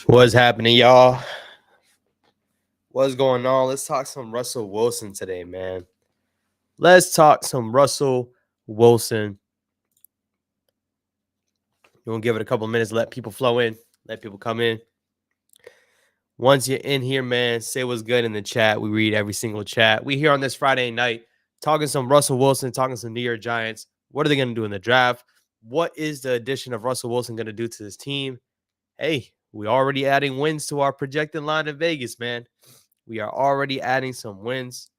What's happening, y'all? What's going on? Let's talk some Russell Wilson today, man. Let's talk some Russell Wilson. We'll give it a couple minutes, let people flow in, let people come in. Once you're in here, man, say what's good in the chat. We read every single chat. We here on this Friday night talking some Russell Wilson, talking some New York Giants. What are they going to do in the draft? What is the addition of Russell Wilson going to do to this team? Hey, we're already adding wins to our projected line in Vegas, man. We are already adding some wins.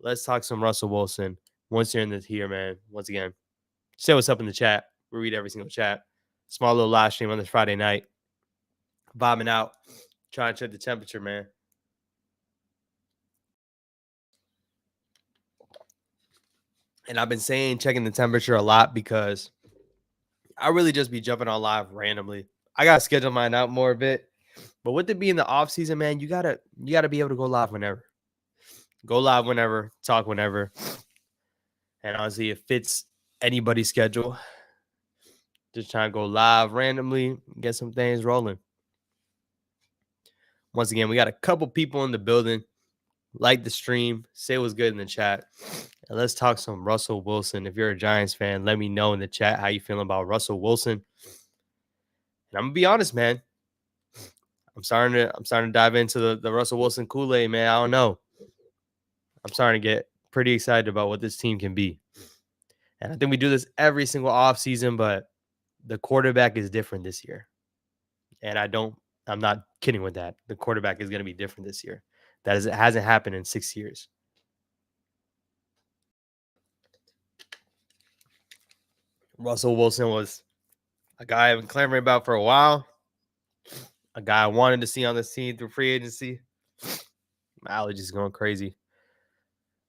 Let's talk some Russell Wilson. Once you're in this here, man, once again, say what's up in the chat. We read every single chat. Small little live stream on this Friday night. Bombing out. Trying to check the temperature, man. And I've been saying checking the temperature a lot because I really just be jumping on live randomly. I gotta schedule mine out more a bit. But with it being the off season, man, you gotta be able to go live whenever. Go live whenever, talk whenever. And honestly, it fits anybody's schedule. Just trying to go live randomly, get some things rolling. Once again, we got a couple people in the building. Like the stream, say what's good in the chat. And let's talk some Russell Wilson. If you're a Giants fan, let me know in the chat how you feeling about Russell Wilson. And I'm gonna be honest, man. I'm starting to dive into the Russell Wilson Kool-Aid, man. I don't know. I'm starting to get pretty excited about what this team can be. And I think we do this every single offseason, but the quarterback is different this year. And I'm not kidding with that. The quarterback is going to be different this year. It hasn't happened in 6 years. Russell Wilson was a guy I've been clamoring about for a while. A guy I wanted to see on this team through free agency. My allergies going crazy.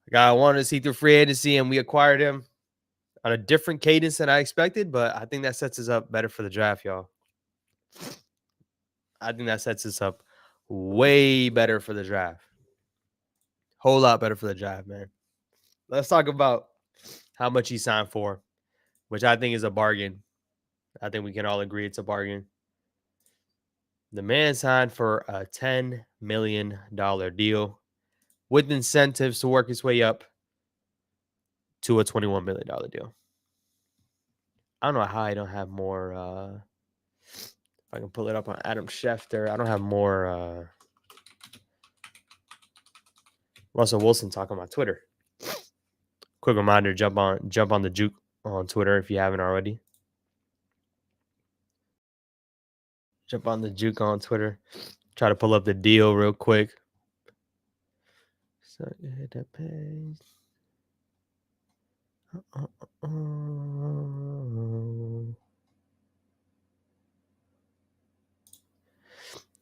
A guy I wanted to see through free agency, and we acquired him on a different cadence than I expected, but I think that sets us up better for the draft, y'all. I think that sets us up way better for the draft. Whole lot better for the draft, man. Let's talk about how much he signed for, which I think is a bargain. I think we can all agree it's a bargain. The man signed for a $10 million deal with incentives to work his way up to a $21 million deal. I don't know how I don't have more. If I can pull it up on Adam Schefter, I don't have more Russell Wilson talk on my Twitter. Quick reminder, jump on the juke on Twitter if you haven't already. Jump on the juke on Twitter. Try to pull up the deal real quick. So hit that page.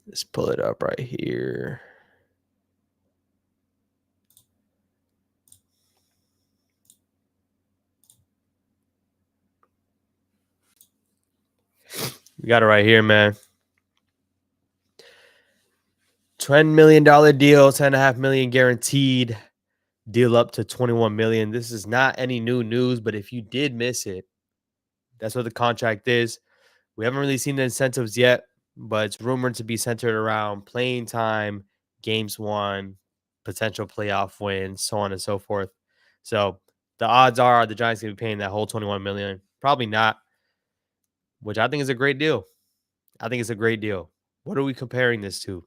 Let's pull it up right here. We got it right here, man. $10 million deal, $10.5 million guaranteed. Deal up to $21 million. This is not any new news, but if you did miss it, that's what the contract is. We haven't really seen the incentives yet, but it's rumored to be centered around playing time, games won, potential playoff wins, so on and so forth. So the odds are the Giants going to be paying that whole $21 million. Probably not, which I think is a great deal. I think it's a great deal. What are we comparing this to?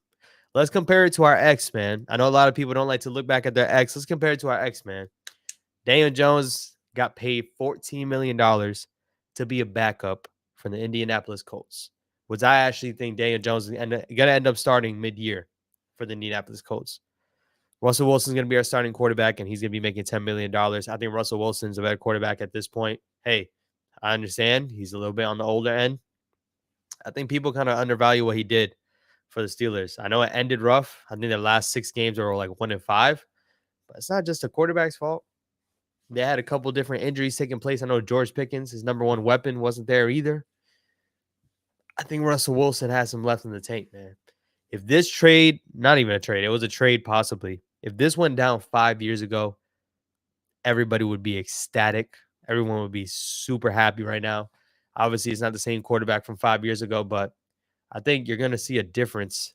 Let's compare it to our ex, man. I know a lot of people don't like to look back at their ex. Let's compare it to our ex, man. Daniel Jones got paid $14 million to be a backup from the Indianapolis Colts, which I actually think Daniel Jones is going to end up starting mid-year for the Indianapolis Colts. Russell Wilson's going to be our starting quarterback, and he's going to be making $10 million. I think Russell Wilson's a better quarterback at this point. Hey, I understand. He's a little bit on the older end. I think people kind of undervalue what he did for the Steelers. I know it ended rough. I think their last 6 games were like 1-5, but it's not just the quarterback's fault. They had a couple different injuries taking place. I know George Pickens, his number one weapon, wasn't there either. I think Russell Wilson has some left in the tank, man. If this trade, not even a trade, it was a trade possibly. If this went down 5 years ago, everybody would be ecstatic. Everyone would be super happy right now. Obviously, it's not the same quarterback from 5 years ago, but I think you're going to see a difference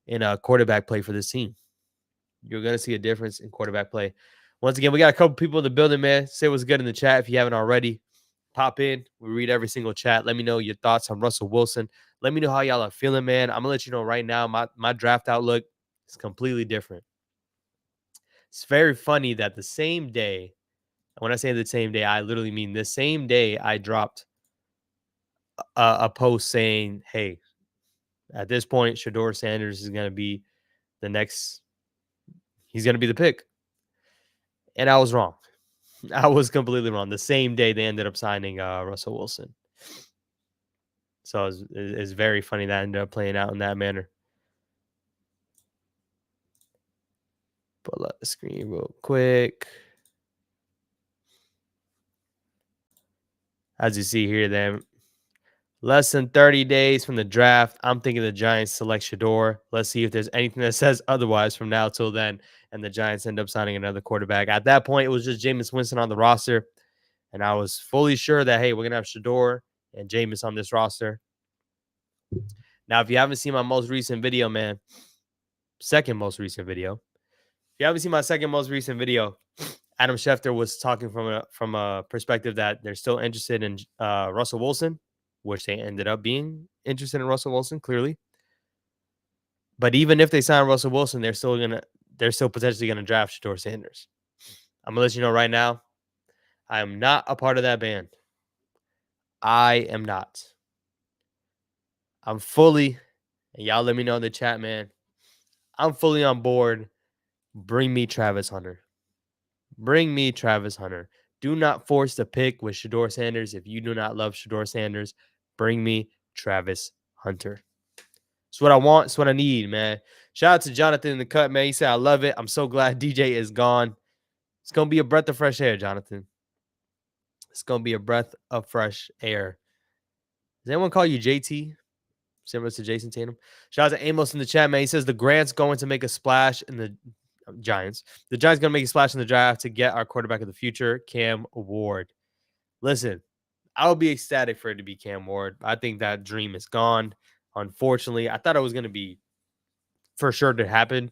in a quarterback play for this team. You're going to see a difference in quarterback play. Once again, we got a couple people in the building, man. Say what's good in the chat if you haven't already. Pop in. We read every single chat. Let me know your thoughts on Russell Wilson. Let me know how y'all are feeling, man. I'm going to let you know right now, my draft outlook is completely different. It's very funny that the same day, when I say the same day, I literally mean the same day I dropped a post saying, hey, at this point, Shador Sanders is going to be the next, he's going to be the pick. And I was wrong. I was completely wrong. The same day they ended up signing Russell Wilson. So it's very funny that ended up playing out in that manner. Pull up the screen real quick. As you see here, then less than 30 days from the draft, I'm thinking the Giants select Shador. Let's see if there's anything that says otherwise from now till then. And the Giants end up signing another quarterback. At that point, it was just Jameis Winston on the roster. And I was fully sure that, hey, we're going to have Shador and Jameis on this roster. Now, if you haven't seen my most recent video, man, second most recent video. If you haven't seen my second most recent video, Adam Schefter was talking from a perspective that they're still interested in Russell Wilson, which they ended up being interested in Russell Wilson, clearly. But even if they sign Russell Wilson, they're still potentially gonna draft Shador Sanders. I'm gonna let you know right now, I am not a part of that band. I am not. I'm fully, and y'all let me know in the chat, man. I'm fully on board. Bring me Travis Hunter. Bring me Travis Hunter. Do not force the pick with Shador Sanders. If you do not love Shador Sanders, bring me Travis Hunter. It's what I want. It's what I need, man. Shout out to Jonathan in the cut, man. He said, I love it. I'm so glad DJ is gone. It's going to be a breath of fresh air, Jonathan. It's going to be a breath of fresh air. Does anyone call you JT? Similar to Jason Tatum. Shout out to Amos in the chat, man. He says the Grant's going to make a splash in the Giants. The Giants going to make a splash in the draft to get our quarterback of the future, Cam Ward. Listen, I would be ecstatic for it to be Cam Ward. I think that dream is gone. Unfortunately, I thought it was going to be for sure to happen,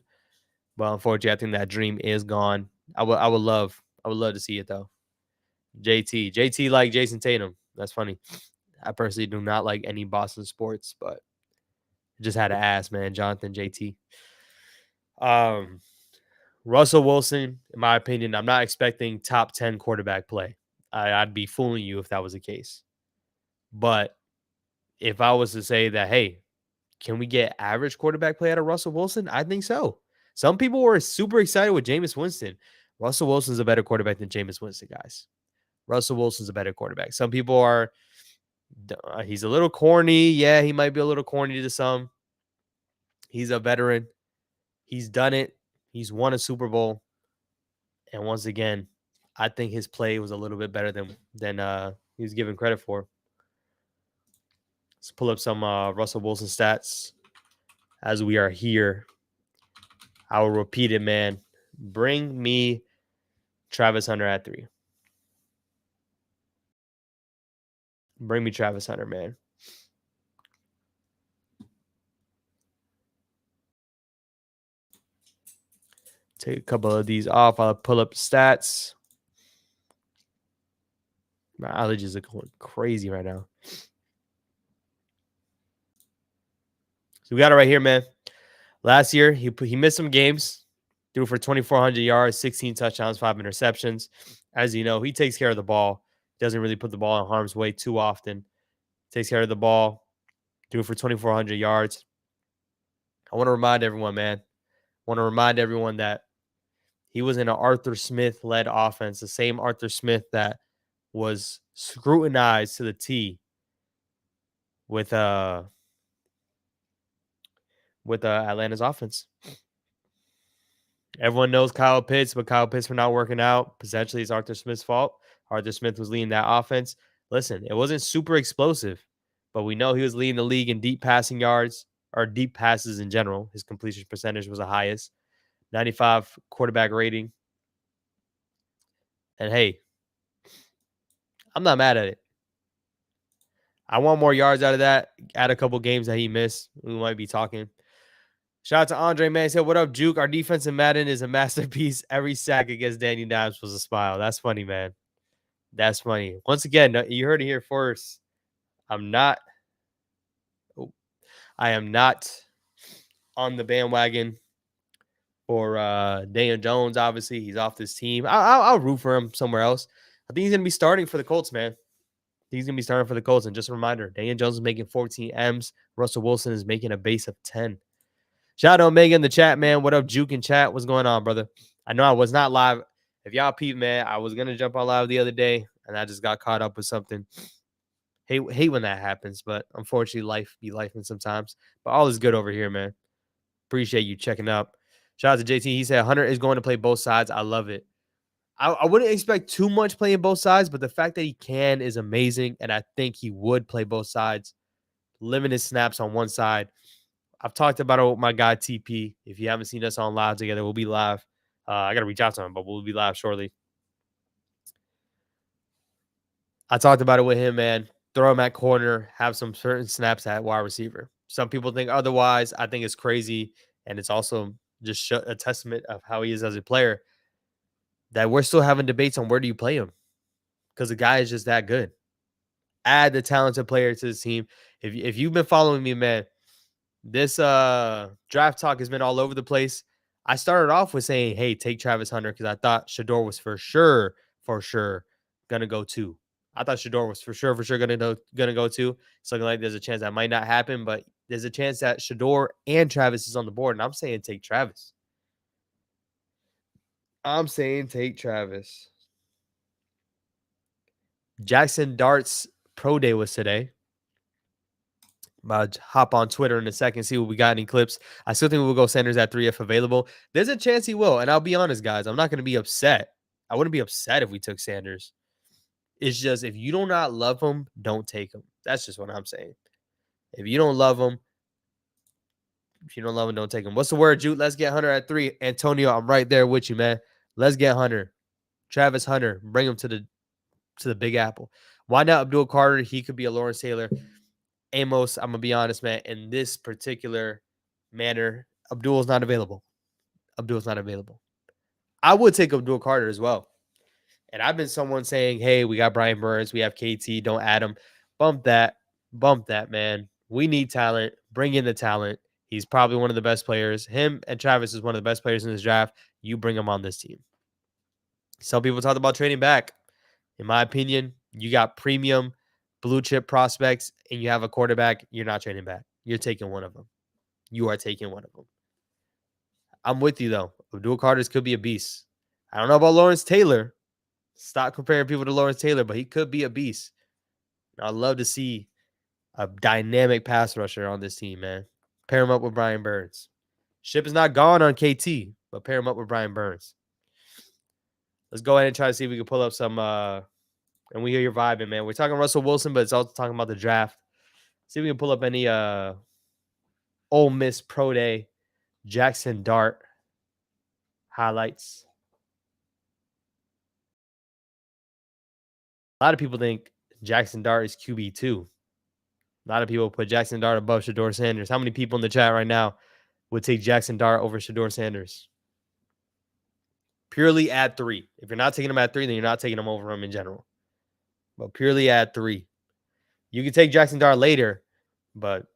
but unfortunately, I think that dream is gone. I would love to see it though. JT like Jason Tatum. That's funny. I personally do not like any Boston sports, but just had to ask, man. Jonathan, JT. Russell Wilson, in my opinion, I'm not expecting top 10 quarterback play. I'd be fooling you if that was the case. But if I was to say that, hey, can we get average quarterback play out of Russell Wilson? I think so. Some people were super excited with Jameis Winston. Russell Wilson's a better quarterback than Jameis Winston, guys. Russell Wilson's a better quarterback. Some people are, he's a little corny. Yeah, he might be a little corny to some. He's a veteran. He's done it. He's won a Super Bowl. And once again, I think his play was a little bit better than he was given credit for. Let's pull up some Russell Wilson stats as we are here. I will repeat it, man. Bring me Travis Hunter at 3. Bring me Travis Hunter, man. Take a couple of these off. I'll pull up stats. My allergies are going crazy right now. So we got it right here, man. Last year, he missed some games. Threw for 2,400 yards, 16 touchdowns, 5 interceptions. As you know, he takes care of the ball. Doesn't really put the ball in harm's way too often. Takes care of the ball. Threw for 2,400 yards. I want to remind everyone, man. I want to remind everyone that he was in an Arthur Smith-led offense, the same Arthur Smith that was scrutinized to the T with Atlanta's offense. Everyone knows Kyle Pitts, but Kyle Pitts for not working out. Potentially it's Arthur Smith's fault. Arthur Smith was leading that offense. Listen, it wasn't super explosive, but we know he was leading the league in deep passing yards or deep passes in general. His completion percentage was the highest. 95 quarterback rating. And hey, I'm not mad at it. I want more yards out of that. Add a couple games that he missed. We might be talking. Shout out to Andre, man. He said, "What up, Juke? Our defense in Madden is a masterpiece. Every sack against Danny Dimes was a smile." That's funny, man. That's funny. Once again, you heard it here first. I'm not. Oh, I am not on the bandwagon for Daniel Jones. Obviously, he's off this team. I'll root for him somewhere else. I think he's gonna be starting for the Colts, man. He's gonna be starting for the Colts. And just a reminder, Daniel Jones is making 14 M's. Russell Wilson is making a base of 10. Shout out Omega in the chat, man. What up, Juke in chat? What's going on, brother? I know I was not live. If y'all peep, man, I was gonna jump on live the other day, and I just got caught up with something. Hate when that happens, but unfortunately, life be life and sometimes. But all is good over here, man. Appreciate you checking up. Shout out to JT. He said Hunter is going to play both sides. I love it. I wouldn't expect too much playing both sides, but the fact that he can is amazing, and I think he would play both sides. Limited snaps on one side. I've talked about it with my guy TP. If you haven't seen us on live together, we'll be live. I got to reach out to him, but we'll be live shortly. I talked about it with him, man. Throw him at corner, have some certain snaps at wide receiver. Some people think otherwise. I think it's crazy, and it's also just a testament of how he is as a player that we're still having debates on where do you play him because the guy is just that good. Add the talented player to the team. If you've been following me, man, this draft talk has been all over the place. I started off with saying, hey, take Travis Hunter because I thought Shador was for sure gonna go 2. I thought Shador was for sure gonna go 2. It's looking like there's a chance that might not happen, but there's a chance that Shador and Travis is on the board, and I'm saying take Travis. I'm saying take Travis. Jackson Dart's pro day was today. About to hop on Twitter in a second, see what we got any clips. I still think we'll go Sanders at 3 if available. There's a chance he will, and I'll be honest, guys. I'm not going to be upset. I wouldn't be upset if we took Sanders. It's just if you do not love him, don't take him. That's just what I'm saying. If you don't love him, don't take him. What's the word, Jude? Let's get Hunter at 3. Antonio, I'm right there with you, man. Let's get Hunter. Travis Hunter, bring him to the Big Apple. Why not Abdul Carter? He could be a Lawrence Taylor. Amos, I'm going to be honest, man, in this particular manner, Abdul's not available. I would take Abdul Carter as well. And I've been someone saying, hey, we got Brian Burns. We have KT. Don't add him. Bump that, man. We need talent. Bring in the talent. He's probably one of the best players. Him and Travis is one of the best players in this draft. You bring him on this team. Some people talked about trading back. In my opinion, you got premium blue chip prospects and you have a quarterback, you're not trading back. You're taking one of them. You are taking one of them. I'm with you, though. Abdul Carter could be a beast. I don't know about Lawrence Taylor. Stop comparing people to Lawrence Taylor, but he could be a beast. I'd love to see a dynamic pass rusher on this team, man. Pair him up with Brian Burns. Ship is not gone on KT, but pair him up with Brian Burns. Let's go ahead and try to see if we can pull up some and we hear your vibing, man. We're talking Russell Wilson, but it's also talking about the draft. See if we can pull up any Ole Miss Pro Day Jackson Dart highlights. A lot of people think Jackson Dart is QB2. A lot of people put Jackson Dart above Shador Sanders. How many people in the chat right now would take Jackson Dart over Shador Sanders? Purely at 3. If you're not taking him at 3, then you're not taking him over him in general. But purely at 3. You can take Jackson Dart later, but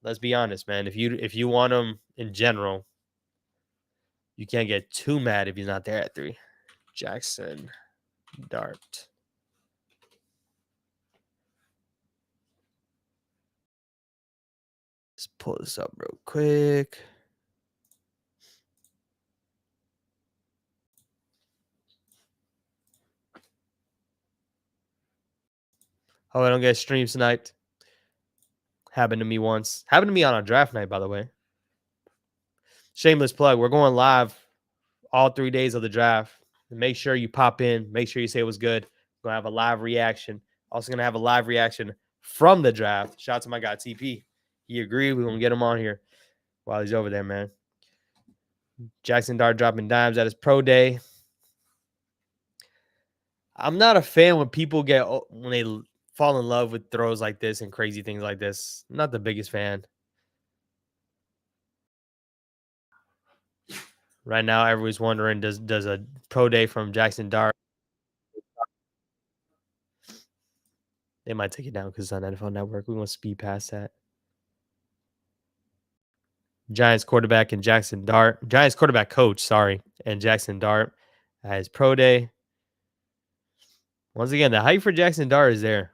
let's be honest, man. If you want him in general, you can't get too mad if he's not there at 3. Jackson Dart. Let's pull this up real quick. Oh, I don't get streams tonight. Happened to me once. Happened to me on a draft night, by the way. Shameless plug. We're going live all 3 days of the draft. Make sure you pop in. Make sure you say it was good. We're going to have a live reaction. Also going to have a live reaction from the draft. Shout out to my guy, TP. He agreed. We're going to get him on here while he's over there, man. Jackson Dart dropping dimes at his pro day. I'm not a fan when people when they fall in love with throws like this and crazy things like this. Not the biggest fan. Right now, everyone's wondering does a pro day from Jackson Dart. They might take it down because it's on NFL Network. We want to speed past that. Giants quarterback and Jackson Dart. Giants quarterback coach, sorry, and Jackson Dart at his pro day. Once again, the hype for Jackson Dart is there.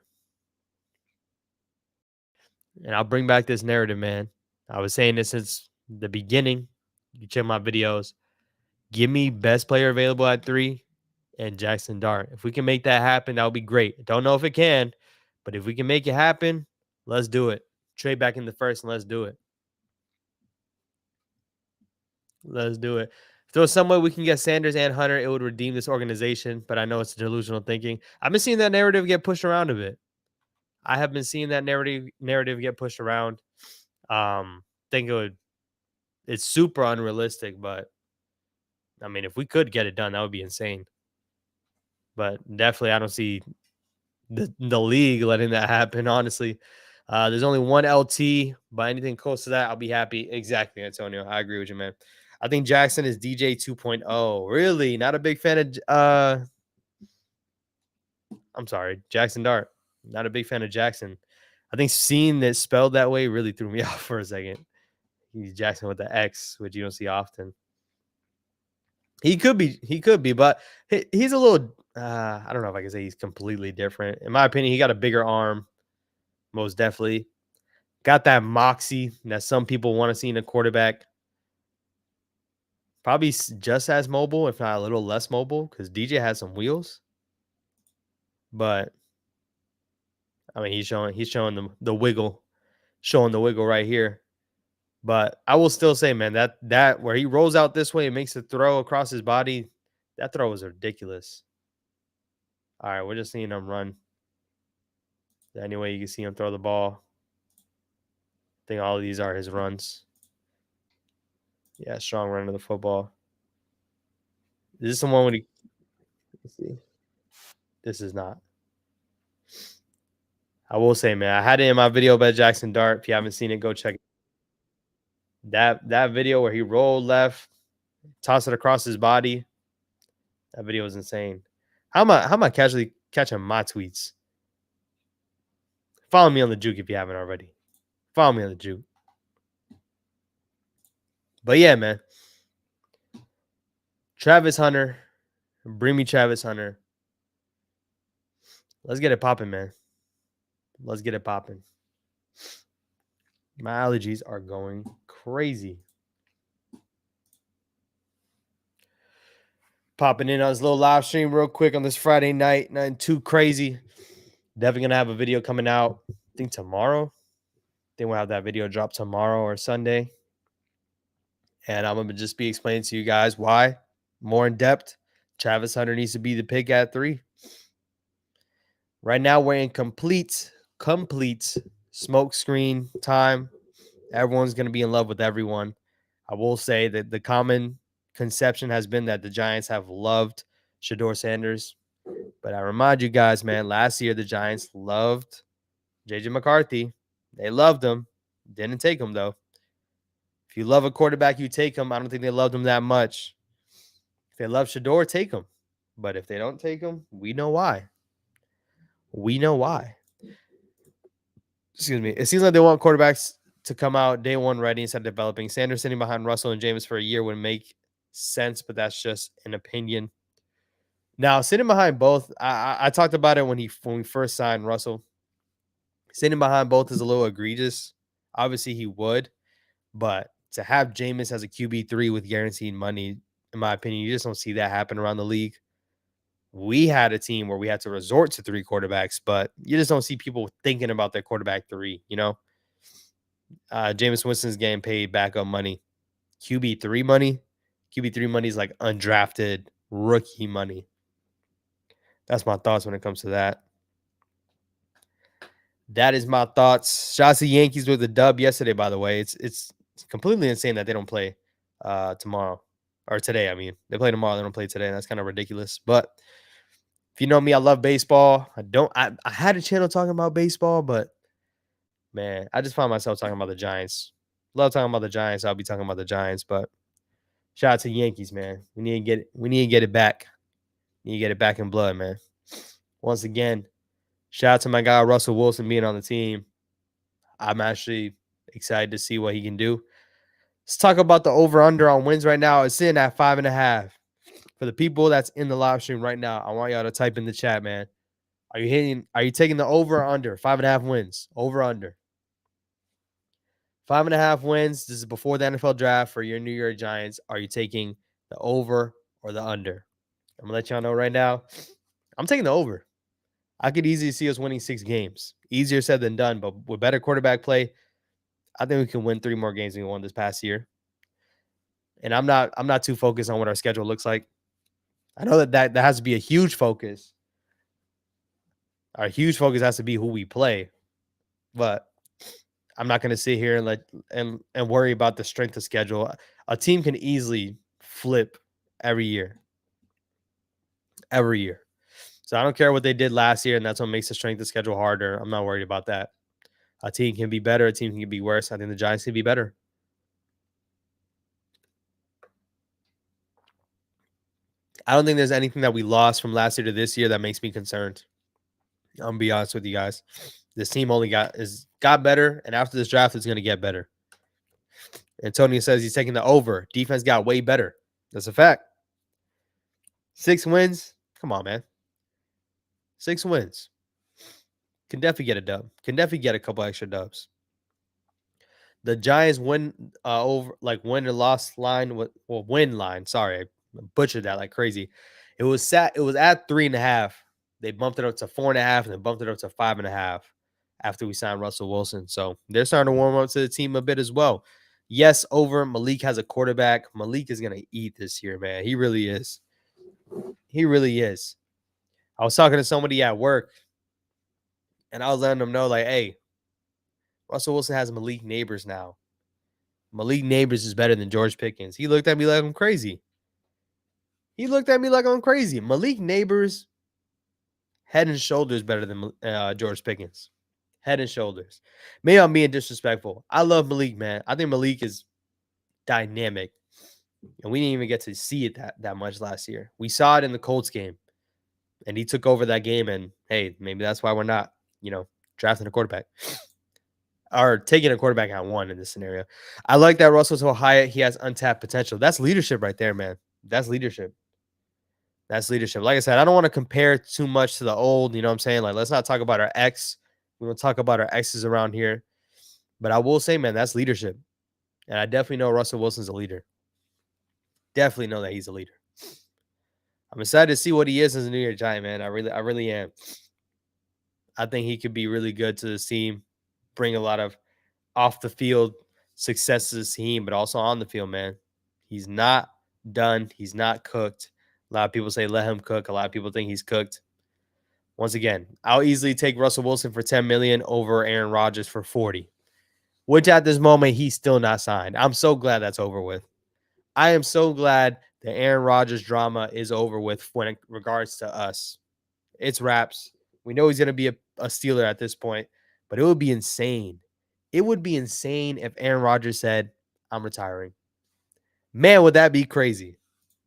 And I'll bring back this narrative, man. I was saying this since the beginning. You check my videos. Give me best player available at 3 and Jackson Dart. If we can make that happen, that would be great. Don't know if it can, but if we can make it happen, let's do it. Trade back in the first and let's do it. Let's do it. If there was some way we can get Sanders and Hunter, it would redeem this organization, but I know it's delusional thinking. I've been seeing that narrative get pushed around a bit. I have been seeing that narrative get pushed around. Think it's super unrealistic, but I mean, if we could get it done, that would be insane. But definitely, I don't see the league letting that happen. Honestly, there's only one LT, but anything close to that, I'll be happy. Exactly, Antonio. I agree with you, man. I think Jackson is DJ 2.0. Really, not a big fan of. I'm sorry, Jackson Dart. Not a big fan of Jackson. I think seeing it spelled that way really threw me off for a second. He's Jackson with the X, which you don't see often. He could be, but he's a little. I don't know if I can say he's completely different. In my opinion, he got a bigger arm, most definitely. Got that moxie that some people want to see in a quarterback. Probably just as mobile, if not a little less mobile, because DJ has some wheels. But I mean, he's showing the wiggle, showing the wiggle right here. But I will still say, man, that where he rolls out this way and makes a throw across his body, that throw was ridiculous. All right, we're just seeing him run. Any way you can see him throw the ball. I think all of these are his runs. Yeah, strong run of the football. Is this the one when he? Let's see. This is not. I will say, man, I had it in my video about Jackson Dart. If you haven't seen it, go check it. That video where he rolled left, tossed it across his body. That video was insane. How am I casually catching my tweets? Follow me on the juke if you haven't already. Follow me on the juke. But yeah, man. Travis Hunter. Bring me Travis Hunter. Let's get it popping, man. Let's get it popping. My allergies are going crazy. Popping in on this little live stream real quick on this Friday night. Nothing too crazy. Definitely gonna have a video coming out. I think tomorrow. I think we'll have that video drop tomorrow or Sunday. And I'm gonna just be explaining to you guys why more in depth. Travis Hunter needs to be the pick at 3. Right now, we're in complete smoke screen time. Everyone's going to be in love with everyone. I will say that the common conception has been that the Giants have loved Shedeur Sanders. But I remind you guys, man, last year the Giants loved J.J. McCarthy. They loved him. Didn't take him, though. If you love a quarterback, you take him. I don't think they loved him that much. If they love Shedeur, take him. But if they don't take him, we know why. We know why. Excuse me. It seems like they want quarterbacks to come out day one ready instead of developing. Sanders sitting behind Russell and James for a year would make sense, but that's just an opinion. Now, sitting behind both, I talked about it when we first signed Russell. Sitting behind both is a little egregious. Obviously, he would, but to have Jameis as a QB3 with guaranteed money, in my opinion, you just don't see that happen around the league. We had a team where we had to resort to 3 quarterbacks, but you just don't see people thinking about their quarterback 3, you know? Jameis Winston's getting paid backup money. QB3 money? QB3 money is like undrafted rookie money. That's my thoughts when it comes to that. That is my thoughts. Shout out to Yankees with the dub yesterday, by the way. It's completely insane that they don't play tomorrow. Or today, I mean. They play tomorrow, they don't play today. That's kind of ridiculous. But If you know me, I love baseball. I had a channel talking about baseball, but man, I just found myself talking about the Giants. Love talking about the Giants. I'll be talking about the Giants, but shout out to the Yankees, man. We need to get it back. We need to get it back in blood, man. Once again, shout out to my guy Russell Wilson being on the team. I'm actually excited to see what he can do. Let's talk about the over-under on wins right now. It's sitting at 5.5. For the people that's in the live stream right now, I want y'all to type in the chat, man. Are you taking the over or under? 5.5 wins. Over under. 5.5 wins. This is before the NFL draft for your New York Giants. Are you taking the over or the under? I'm gonna let y'all know right now. I'm taking the over. I could easily see us winning 6 games. Easier said than done, but with better quarterback play, I think we can win 3 more games than we won this past year. And I'm not too focused on what our schedule looks like. I know that has to be a huge focus. Our huge focus has to be who we play, but I'm not going to sit here and worry about the strength of schedule. A team can easily flip every year. Every year. So I don't care what they did last year, and that's what makes the strength of schedule harder. I'm not worried about that. A team can be better, a team can be worse. I think the Giants can be better. I don't think there's anything that we lost from last year to this year that makes me concerned. I'm gonna be honest with you guys. This team only got better, and after this draft, it's gonna get better. Antonio says he's taking the over. Defense got way better. That's a fact. 6 wins. Come on, man. 6 wins. Can definitely get a dub. Can definitely get a couple extra dubs. The Giants win over like win and loss line win line. Sorry, I butchered that like crazy. It was at 3.5. They bumped it up to 4.5 and then bumped it up to 5.5 after we signed Russell Wilson. So they're starting to warm up to the team a bit as well. Yes, over Malik has a quarterback. Malik is gonna eat this year, man. He really is. He really is. I was talking to somebody at work, and I was letting them know, like, hey, Russell Wilson has Malik Neighbors now. Malik Neighbors is better than George Pickens. He looked at me like I'm crazy. Malik Neighbors, head and shoulders better than George Pickens. Head and shoulders. Maybe I'm being disrespectful. I love Malik, man. I think Malik is dynamic. And we didn't even get to see it that much last year. We saw it in the Colts game. And he took over that game. And hey, maybe that's why we're not, drafting a quarterback. Or taking a quarterback at 1 in this scenario. I like that Russell's so high. He has untapped potential. That's leadership right there, man. That's leadership. That's leadership. Like I said, I don't want to compare too much to the old. You know what I'm saying? Like, let's not talk about our ex. We don't talk about our exes around here. But I will say, man, that's leadership. And I definitely know Russell Wilson's a leader. Definitely know that he's a leader. I'm excited to see what he is as a New York Giant, man. I really am. I think he could be really good to this team, bring a lot of off the field success to this team, but also on the field, man. He's not done. He's not cooked. A lot of people say let him cook. A lot of people think he's cooked. Once again, I'll easily take Russell Wilson for $10 million over Aaron Rodgers for 40, which at this moment he's still not signed. I'm so glad that's over with. I am so glad the Aaron Rodgers drama is over with when it regards to us. It's wraps. We know he's going to be a Steeler at this point, but it would be insane. It would be insane if Aaron Rodgers said, I'm retiring. Man, would that be crazy?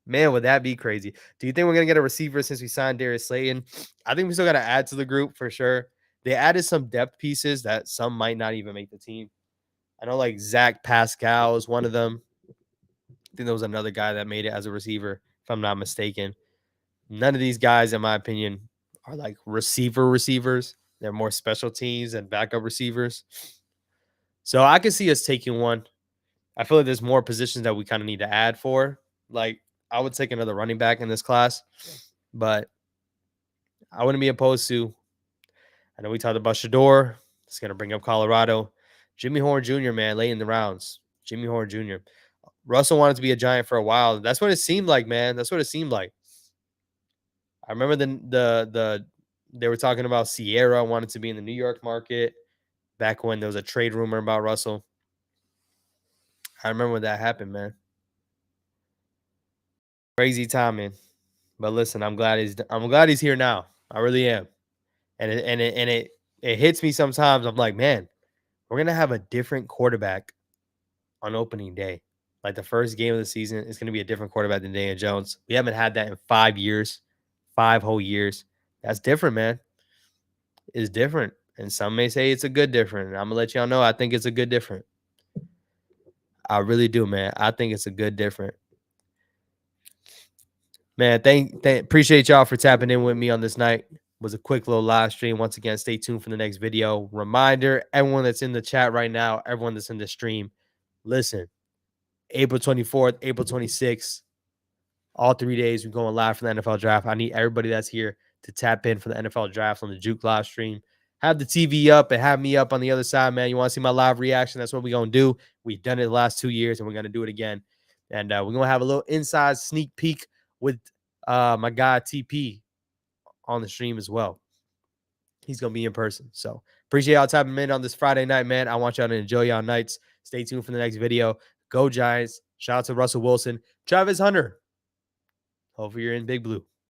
Man, would that be crazy? Do you think we're going to get a receiver since we signed Darius Slayton? I think we still got to add to the group for sure. They added some depth pieces that some might not even make the team. I know like Zach Pascal is one of them. I think there was another guy that made it as a receiver, if I'm not mistaken. None of these guys, in my opinion, are like receivers. They're more special teams and backup receivers. So I can see us taking one. I feel like there's more positions that we kind of need to add for. Like, I would take another running back in this class, but I wouldn't be opposed to. I know we talked about Shador. It's going to bring up Colorado. Jimmy Horn Jr., man, late in the rounds. Jimmy Horn Jr. Russell wanted to be a Giant for a while. That's what it seemed like, man. That's what it seemed like. I remember they were talking about Sierra wanted to be in the New York market back when there was a trade rumor about Russell. I remember when that happened, man. Crazy timing. But listen, I'm glad he's here now. I really am. And it hits me sometimes. I'm like, man, we're gonna have a different quarterback on opening day. Like the first game of the season is gonna be a different quarterback than Daniel Jones. We haven't had that in 5 years, 5 whole years. That's different, man. It's different. And some may say it's a good different. I'm gonna let y'all know I think it's a good different. I really do, man. I think it's a good different. Man, appreciate y'all for tapping in with me on this night. It was a quick little live stream. Once again, stay tuned for the next video. Reminder, everyone that's in the chat right now, everyone that's in the stream, listen, April 24th, April 26th, all 3 days, we're going live for the NFL draft. I need everybody that's here to tap in for the NFL draft on the Juke live stream. Have the TV up and have me up on the other side, man. You want to see my live reaction? That's what we're going to do. We've done it the last 2 years, and we're going to do it again. And we're going to have a little inside sneak peek with my guy TP on the stream as well. He's going to be in person. So appreciate y'all tapping in on this Friday night, man. I want y'all to enjoy y'all nights. Stay tuned for the next video. Go Giants. Shout out to Russell Wilson. Travis Hunter. Hopefully you're in Big Blue.